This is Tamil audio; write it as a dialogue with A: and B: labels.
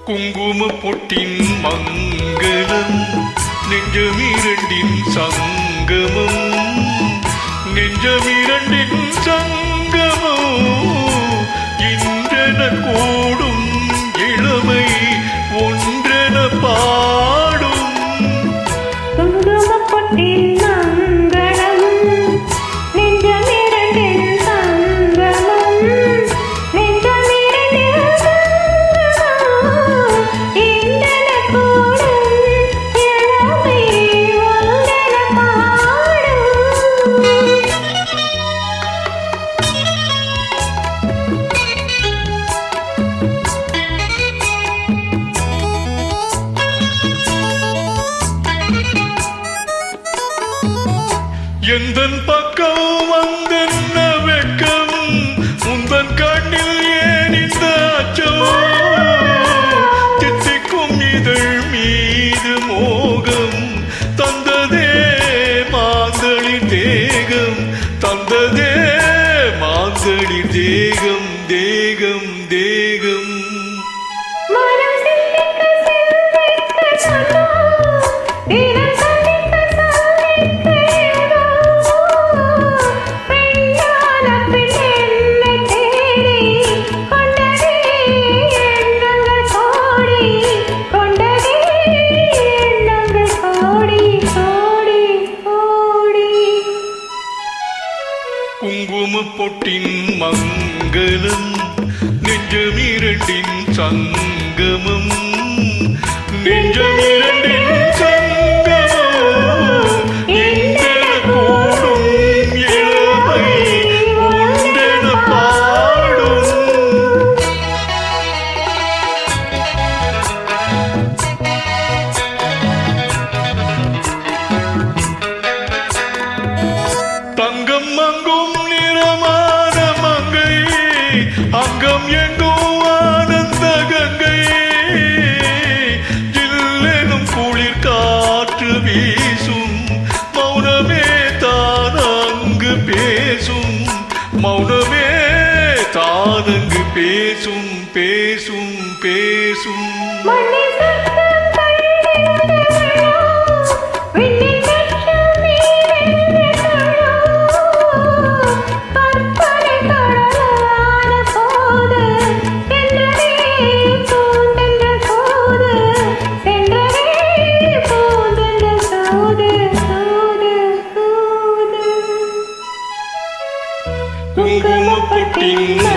A: குங்கும பொட்டின் மங்களம் நெஞ்சமிரண்டின் சங்கமம் நெஞ்சமிரண்டின் சங்கமம் இன்றென கூடும் இளமை ஒன்றென பாடும்
B: குங்கும பொட்டின்
A: எந்தன் பக்கம் வந்தென்ன வெட்கம் உந்தன் கண்ணில் ஏன் இந்த அச்சம் தித்திக்கும் இதழ் மீது மோகம் தந்ததே மாந்தளிர் தேகம் தந்ததே மாந்தளிர் தேகம் தேகம் தேகம் குங்கும பொட்டின் மங்களம் நெஞ்சமிரண்டின் சங்கமம் நெஞ்சமிரண்டின் சங்கமம் இன்றென கூடும் இளமை ஒன்றென பாடும் தங்கம் மங்கும் நிறமான மங்கை அங்கம் எங்கும் ஆனந்த கங்கை ஜில்லெனும் குளிர் காற்று வீசும் மௌனமே தான் அங்கு பேசும் மௌனமே தான் அங்கு பேசும் பேசும் பேசும் குங்கும பொட்டின்